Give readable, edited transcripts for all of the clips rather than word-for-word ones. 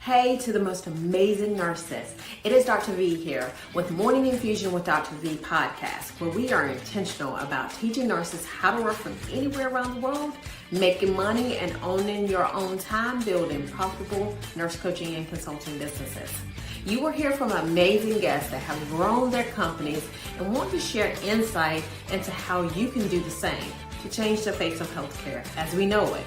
Hey to the most amazing nurses. It is Dr. V here with Morning Infusion with Dr. V podcast, where we are intentional about teaching nurses how to work from anywhere around the world, making money and owning your own time, building profitable nurse coaching and consulting businesses. You will hear from amazing guests that have grown their companies and want to share insight into how you can do the same to change the face of healthcare as we know it.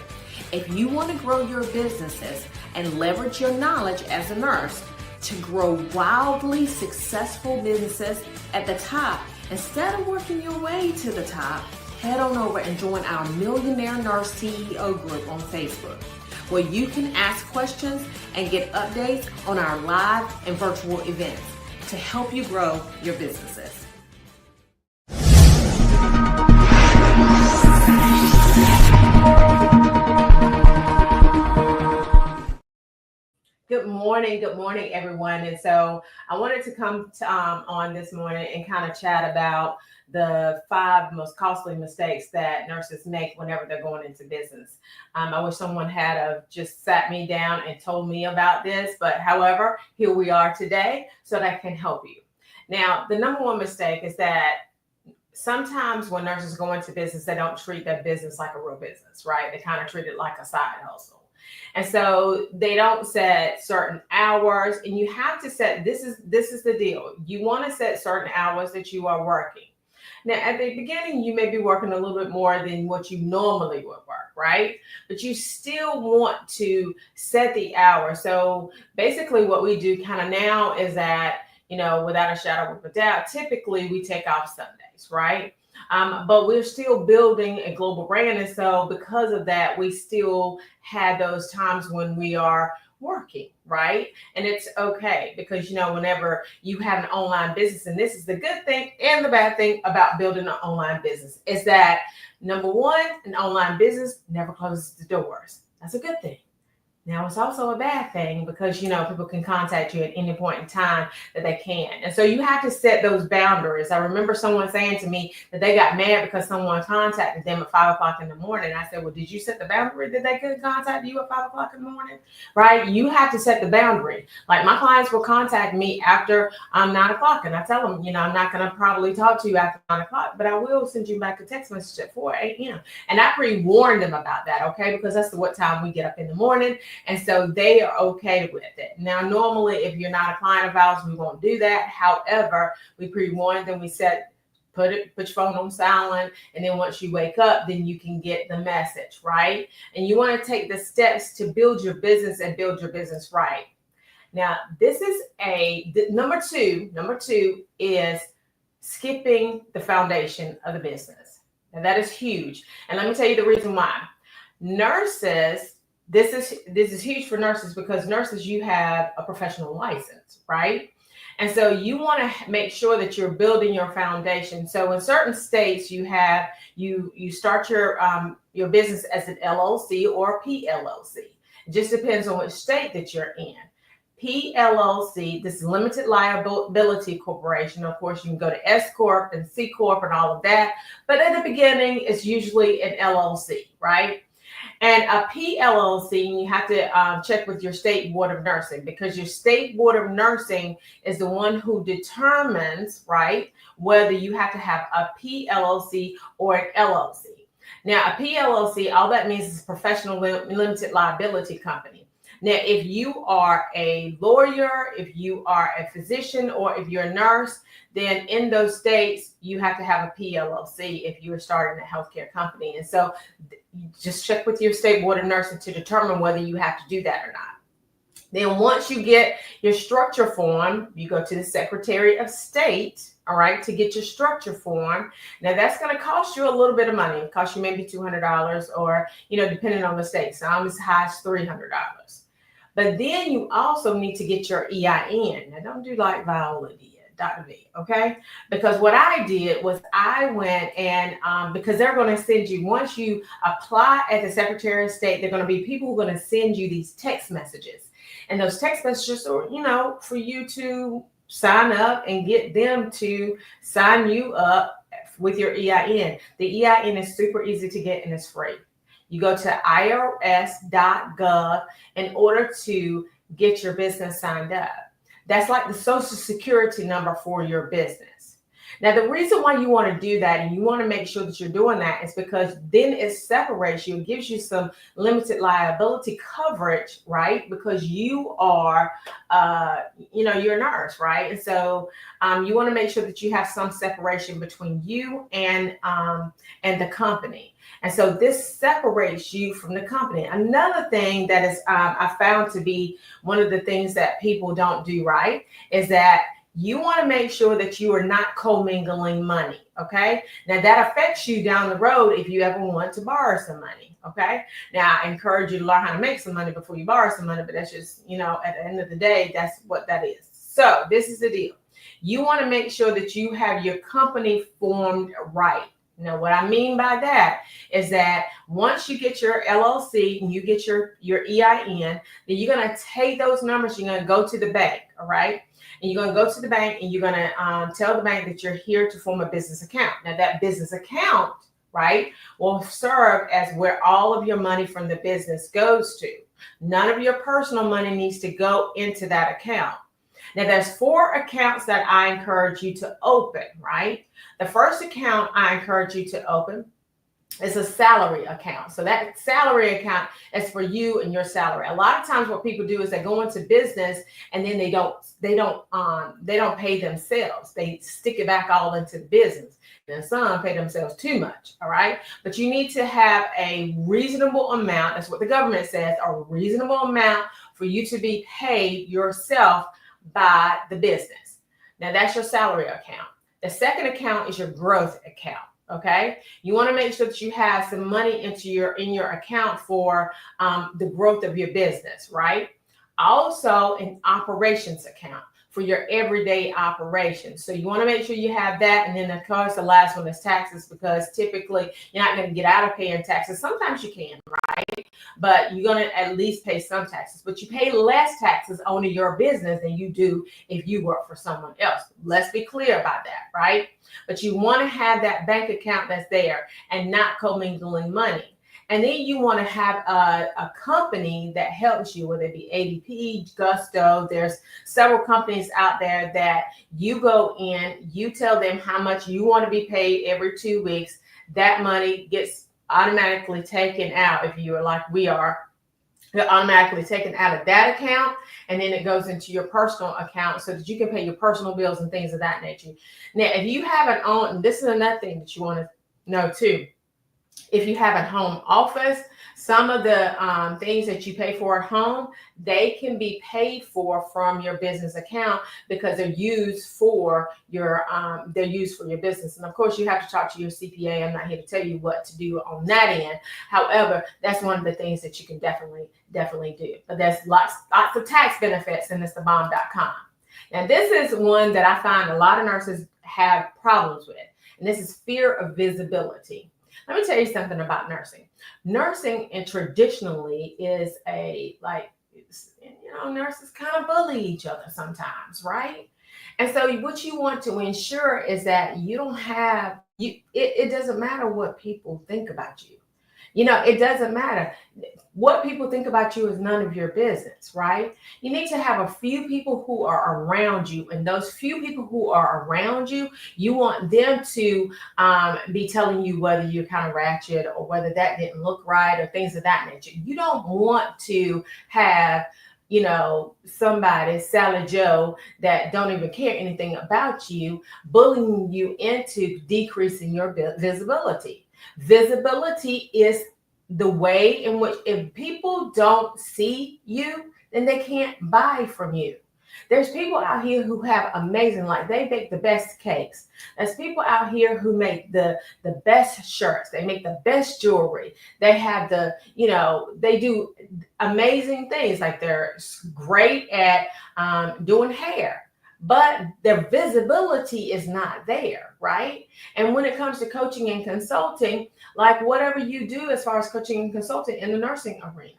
If you want to grow your businesses and leverage your knowledge as a nurse to grow wildly successful businesses at the top, instead of working your way to the top, head on over and join our Millionaire Nurse CEO group on Facebook, where you can ask questions and get updates on our live and virtual events to help you grow your businesses. Good morning, everyone. And so I wanted to come on this morning and kind of chat about the 5 most costly mistakes that nurses make whenever they're going into business. I wish someone had just sat me down and told me about this, but however, here we are today so that I can help you. Now, the number one mistake is that sometimes when nurses go into business, they don't treat their business like a real business, right? They kind of treat it like a side hustle. And so they don't set certain hours, and you have to set, this is the deal. You want to set certain hours that you are working. Now, at the beginning, you may be working a little bit more than what you normally would work, right? But you still want to set the hour. So basically what we do kind of now is that, without a shadow of a doubt, typically we take off Sundays, right? But we're still building a global brand. And so because of that, we still had those times when we are working, right? And it's okay because, whenever you have an online business, and this is the good thing and the bad thing about building an online business, is that number one, an online business never closes the doors. That's a good thing. Now, it's also a bad thing because, people can contact you at any point in time that they can. And so you have to set those boundaries. I remember someone saying to me that they got mad because someone contacted them at 5 o'clock in the morning. I said, well, did you set the boundary that they couldn't contact you at 5 o'clock in the morning? Right? You have to set the boundary. Like my clients will contact me after 9 o'clock. And I tell them, I'm not going to probably talk to you after 9 o'clock, but I will send you back a text message at 4 a.m. And I pre-warned them about that, okay? Because that's what time we get up in the morning. And so they are okay with it. Now, normally, if you're not a client of ours, we won't do that. However, we pre-warn them. We put your phone on silent. And then once you wake up, then you can get the message, right? And you want to take the steps to build your business and build your business right. Now, this is number two is skipping the foundation of the business. Now, that is huge. And let me tell you the reason why. Nurses, this is huge for nurses because nurses, you have a professional license, right? And so you want to make sure that you're building your foundation. So in certain states, you start your business as an LLC or a PLLC. It just depends on which state that you're in. PLLC, this is limited liability corporation. Of course, you can go to S Corp and C Corp and all of that. But at the beginning, it's usually an LLC, right? And a PLLC, you have to check with your state board of nursing because your state board of nursing is the one who determines, right, whether you have to have a PLLC or an LLC. Now, a PLLC, all that means is professional limited liability company. Now, if you are a lawyer, if you are a physician, or if you're a nurse, then in those states, you have to have a PLLC if you are starting a healthcare company. And so you just check with your state board of nursing to determine whether you have to do that or not. Then once you get your structure form, you go to the Secretary of State, all right, to get your structure form. Now that's going to cost you a little bit of money. It costs you maybe $200 or, depending on the state. Some as high as $300. But then you also need to get your EIN. Now don't do like Viola did, Dr. V, okay? Because what I did was I went and because they're going to send you, once you apply at the Secretary of State, they're going to be people who are going to send you these text messages. And those text messages are, for you to sign up and get them to sign you up with your EIN. The EIN is super easy to get and it's free. You go to irs.gov in order to get your business signed up. That's like the social security number for your business. Now, the reason why you want to do that and you want to make sure that you're doing that is because then it separates you, it gives you some limited liability coverage, right? Because you are, you're a nurse, right? And so you want to make sure that you have some separation between you and the company. And so this separates you from the company. Another thing that is I found to be one of the things that people don't do right is that you want to make sure that you are not commingling money. Okay. Now that affects you down the road if you ever want to borrow some money. Okay. Now I encourage you to learn how to make some money before you borrow some money, but that's just, at the end of the day, that's what that is. So this is the deal. You want to make sure that you have your company formed right. Now, what I mean by that is that once you get your LLC and you get your EIN, then you're going to take those numbers, you're going to go to the bank, all right? And you're going to go to the bank and you're going to tell the bank that you're here to form a business account. Now, that business account, right, will serve as where all of your money from the business goes to. None of your personal money needs to go into that account. Now, there's 4 accounts that I encourage you to open, right? The first account I encourage you to open is a salary account. So that salary account is for you and your salary. A lot of times what people do is they go into business and then they don't pay themselves. They stick it back all into the business. And some pay themselves too much, all right? But you need to have a reasonable amount. That's what the government says, a reasonable amount for you to be paid yourself by the business. Now that's your salary account. The second account is your growth account. Okay, you want to make sure that you have some money in your account for the growth of your business, right? Also, an operations account for your everyday operations. So you want to make sure you have that. And then of course, the last one is taxes, because typically you're not going to get out of paying taxes. Sometimes you can, right? But you're going to at least pay some taxes, but you pay less taxes on your business than you do if you work for someone else. Let's be clear about that, right? But you want to have that bank account that's there and not commingling money. And then you want to have a company that helps you, whether it be ADP, Gusto. There's several companies out there that you go in, you tell them how much you want to be paid every 2 weeks. That money gets automatically taken out. If you are like we are, they're automatically taken out of that account, and then it goes into your personal account so that you can pay your personal bills and things of that nature. Now, if you have an own, and this is another thing that you want to know too, if you have a home office, some of the things that you pay for at home, they can be paid for from your business account because they're used for your business. And of course, you have to talk to your CPA. I'm not here to tell you what to do on that end. However, that's one of the things that you can definitely do. But there's lots of tax benefits in mrbomb.com. Now, this is one that I find a lot of nurses have problems with, and this is fear of visibility. Let me tell you something about nursing. Nursing and traditionally is nurses kind of bully each other sometimes, right? And so what you want to ensure is that you don't have, it doesn't matter what people think about you. It doesn't matter. What people think about you is none of your business, right? You need to have a few people who are around you, and those few people who are around you, you want them to be telling you whether you're kind of ratchet or whether that didn't look right or things of that nature. You don't want to have somebody, Sally Joe, that don't even care anything about you, bullying you into decreasing your visibility. Visibility is the way in which if people don't see you, then they can't buy from you. There's people out here who have amazing, like they make the best cakes. There's people out here who make the best shirts. They make the best jewelry. They have they do amazing things. Like they're great at doing hair. But their visibility is not there, right? And when it comes to coaching and consulting, like whatever you do as far as coaching and consulting in the nursing arena,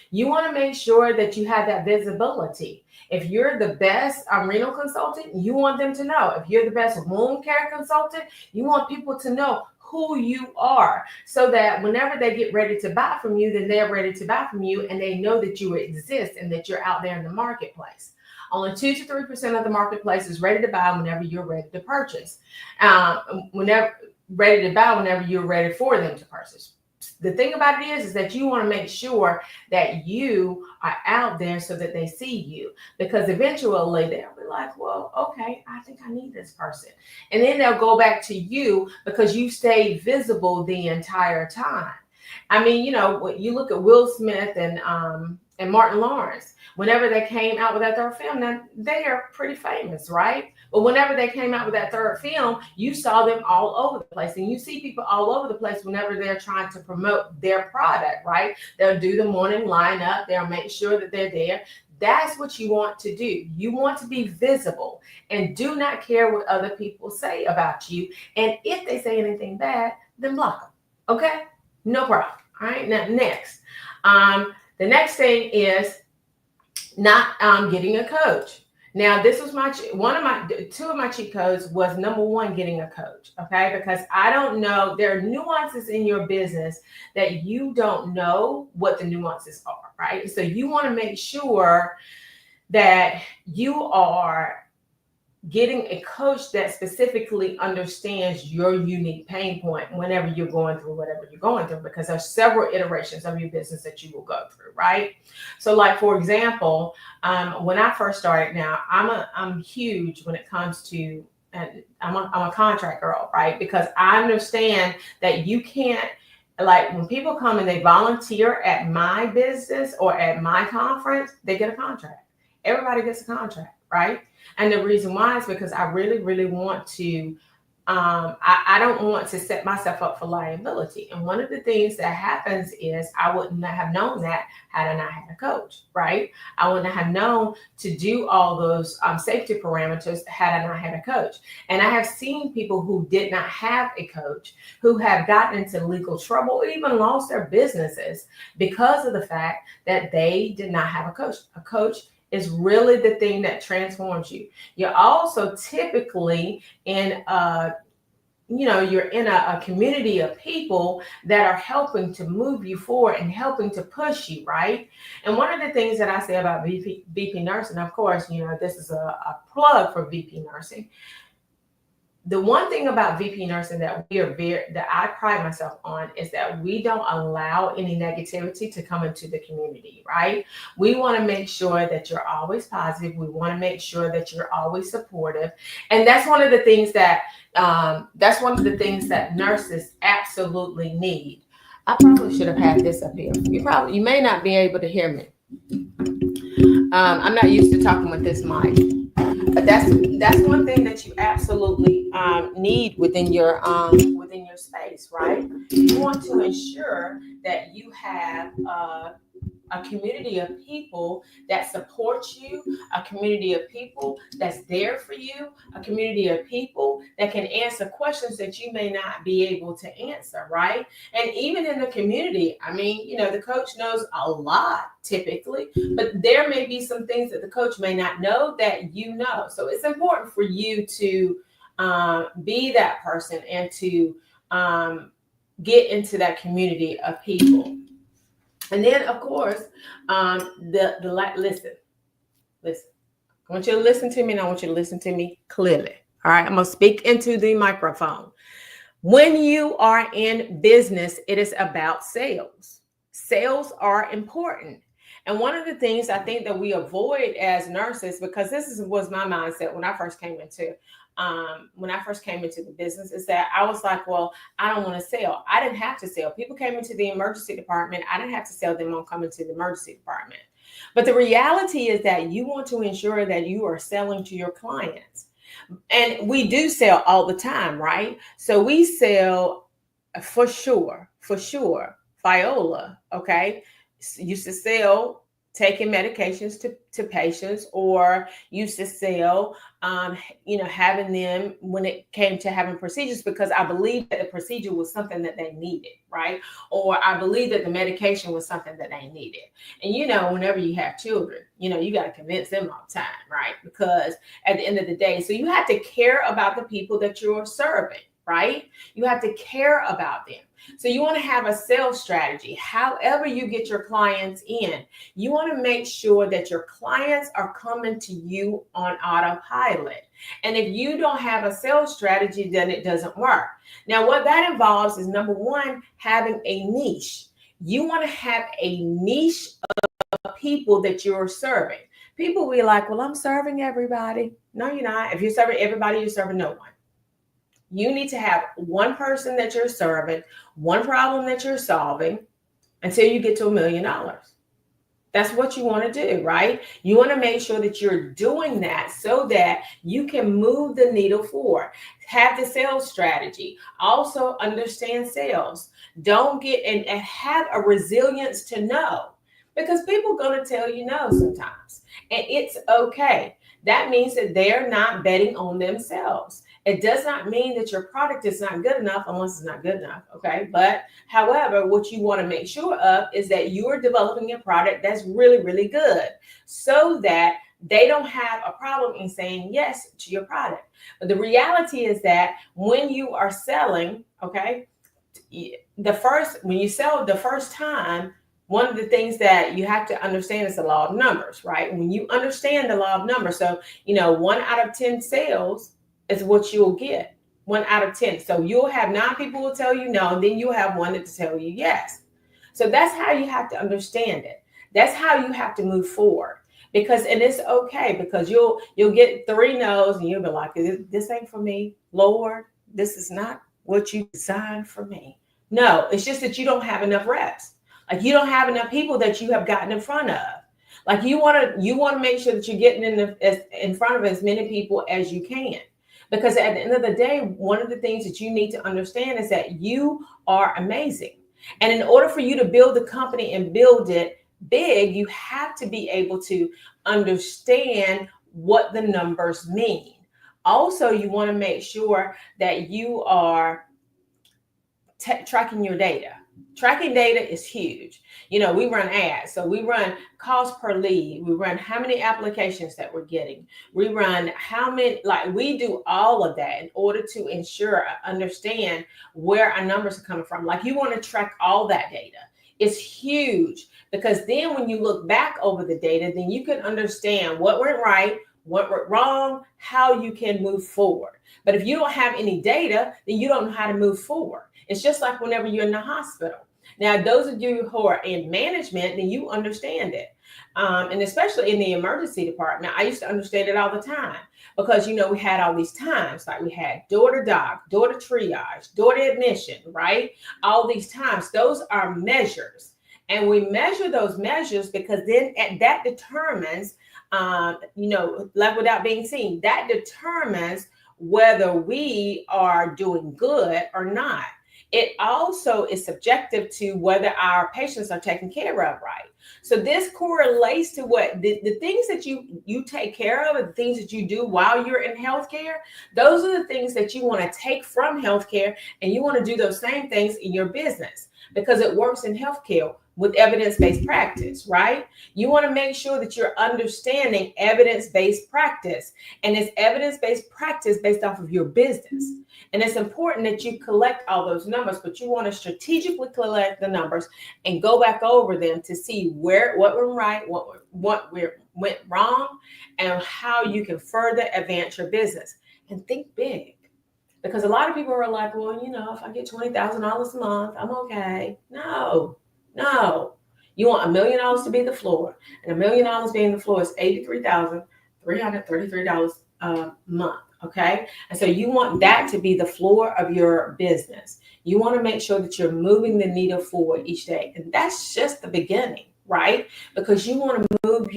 you want to make sure that you have that visibility. If you're the best renal consultant, you want them to know. If you're the best wound care consultant, you want people to know who you are, so that whenever they get ready to buy from you, then they're ready to buy from you and they know that you exist and that you're out there in the marketplace. Only 2 to 3% of the marketplace is ready to buy whenever you're ready to purchase. Whenever ready to buy, whenever you're ready for them to purchase. The thing about it is that you want to make sure that you are out there so that they see you, because eventually they'll be like, well, okay, I think I need this person. And then they'll go back to you because you stayed visible the entire time. I mean, when you look at Will Smith and Martin Lawrence, whenever they came out with that third film, now they are pretty famous, right? But whenever they came out with that third film, you saw them all over the place. And you see people all over the place whenever they're trying to promote their product, right? They'll do the morning lineup. They'll make sure that they're there. That's what you want to do. You want to be visible and do not care what other people say about you. And if they say anything bad, then block them. Okay? No problem. All right. Now, next. The next thing is not getting a coach. Now, this was two of my cheat codes was number one, getting a coach. Okay. Because I don't know, there are nuances in your business that you don't know what the nuances are, right? So you want to make sure that you are getting a coach that specifically understands your unique pain point whenever you're going through whatever you're going through, because there's several iterations of your business that you will go through, right? So like, for example, when I first started, now I'm huge when it comes to, and I'm a contract girl, right? Because I understand that you can't, like when people come and they volunteer at my business or at my conference, they get a contract. Everybody gets a contract, right? And the reason why is because I really, really want to, I don't want to set myself up for liability. And one of the things that happens is I wouldn't have known that had I not had a coach, right? I wouldn't have known to do all those safety parameters had I not had a coach. And I have seen people who did not have a coach who have gotten into legal trouble or even lost their businesses because of the fact that they did not have a coach. A coach is really the thing that transforms you. You're also typically in you're in a community of people that are helping to move you forward and helping to push you, right? And one of the things that I say about VP nursing, of course, this is a plug for VP nursing. The one thing about VP nursing that I pride myself on is that we don't allow any negativity to come into the community, right? We want to make sure that you're always positive. We want to make sure that you're always supportive. And that's one of the things that nurses absolutely need. I probably should have had this up here. You may not be able to hear me. I'm not used to talking with this mic. But that's one thing that you absolutely need within your space, right? You want to ensure that you have a community of people that support you, a community of people that's there for you, a community of people that can answer questions that you may not be able to answer, right? And even in the community, I mean, the coach knows a lot typically, but there may be some things that the coach may not know that you know. So it's important for you to be that person and to get into that community of people. And then, of course, listen. I want you to listen to me, and I want you to listen to me clearly. All right, I'm going to speak into the microphone. When you are in business, it is about sales. Sales are important. And one of the things I think that we avoid as nurses, because was my mindset when I first came into the business, is that I was like, well, I don't want to sell. I didn't have to sell. People came into the emergency department. I didn't have to sell them on coming to the emergency department. But the reality is that you want to ensure that you are selling to your clients. And we do sell all the time, right? So we sell for sure. Viola, okay? Used to sell taking medications to patients, or used to sell, having them when it came to having procedures, because I believe that the procedure was something that they needed, right? Or I believe that the medication was something that they needed. And, whenever you have children, you got to convince them all the time, right? Because at the end of the day, so you have to care about the people that you're serving, right? You have to care about them. So you want to have a sales strategy. However you get your clients in, you want to make sure that your clients are coming to you on autopilot. And if you don't have a sales strategy, then it doesn't work. Now, what that involves is, number one, having a niche. You want to have a niche of people that you're serving. People will be like, well, I'm serving everybody. No, you're not. If you're serving everybody, you're serving no one. You need to have one person that you're serving, one problem that you're solving until you get to $1 million. That's what you want to do, right? You want to make sure that you're doing that so that you can move the needle forward. Have the sales strategy. Also understand sales. Don't get and have a resilience to no, because people are going to tell you no sometimes, and it's okay. That means that they're not betting on themselves. It does not mean that your product is not good enough unless it's not good enough, okay? But however, what you want to make sure of is that you're developing a product that's really, really good so that they don't have a problem in saying yes to your product. But the reality is that when you are selling, okay, when you sell the first time, one of the things that you have to understand is the law of numbers, right? When you understand the law of numbers, so, 1 out of 10 sales is what you'll get. 1 out of 10. So you'll have 9 people will tell you no, and then you'll have 1 that will tell you yes. So that's how you have to understand it. That's how you have to move forward. And it's okay, because you'll get 3 no's and you'll be like, this ain't for me. Lord, this is not what you designed for me. No, it's just that you don't have enough reps. Like, you don't have enough people that you have gotten in front of. Like, you want to make sure that you're getting in front of as many people as you can. Because at the end of the day, one of the things that you need to understand is that you are amazing. And in order for you to build the company and build it big, you have to be able to understand what the numbers mean. Also, you want to make sure that you are tracking your data. Tracking data is huge. We run ads. So we run cost per lead. We run how many applications that we're getting. We run we do all of that in order to understand where our numbers are coming from. Like, you want to track all that data. It's huge, because then when you look back over the data, then you can understand what went right, what went wrong, how you can move forward. But if you don't have any data, then you don't know how to move forward. It's just like whenever you're in the hospital. Now, those of you who are in management, then you understand it. And especially in the emergency department, I used to understand it all the time, because, we had all these times, like we had door to doc, door to triage, door to admission, right? All these times, those are measures. And we measure those measures because then that determines, like without being seen, that determines whether we are doing good or not. It also is subjective to whether our patients are taken care of right. So this correlates to what the things that you take care of, and the things that you do while you're in healthcare. Those are the things that you want to take from healthcare, and you want to do those same things in your business, because it works in healthcare with evidence-based practice, right? You want to make sure that you're understanding evidence-based practice, and it's evidence-based practice based off of your business. And it's important that you collect all those numbers, but you want to strategically collect the numbers and go back over them to see what went right, what went wrong, and how you can further advance your business. And think big. Because a lot of people are like, well, if I get $20,000 a month, I'm okay. No. You want $1 million to be the floor, and $1 million being the floor is $83,333 a month. Okay. And so you want that to be the floor of your business. You want to make sure that you're moving the needle forward each day. And that's just the beginning, right? Because you want to move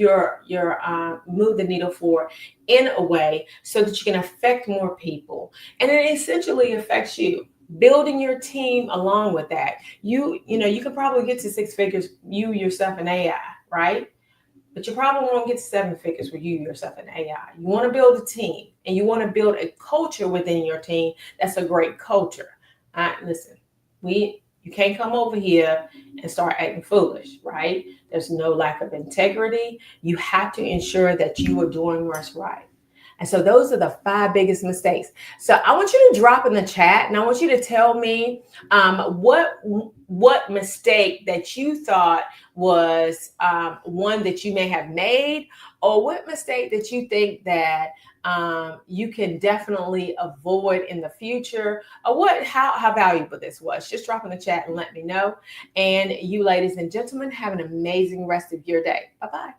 move the needle forward in a way so that you can affect more people. And it essentially affects you. Building your team along with that. You can probably get to 6 figures, you yourself in AI, right? But you probably won't get to 7 figures with you yourself in AI. You want to build a team, and you want to build a culture within your team that's a great culture. Listen, you can't come over here and start acting foolish, right? There's no lack of integrity. You have to ensure that you are doing what's right. And so those are the 5 biggest mistakes. So I want you to drop in the chat, and I want you to tell me what mistake that you thought was one that you may have made, or what mistake that you think that you can definitely avoid in the future, or how valuable this was. Just drop in the chat and let me know. And you, ladies and gentlemen, have an amazing rest of your day. Bye-bye.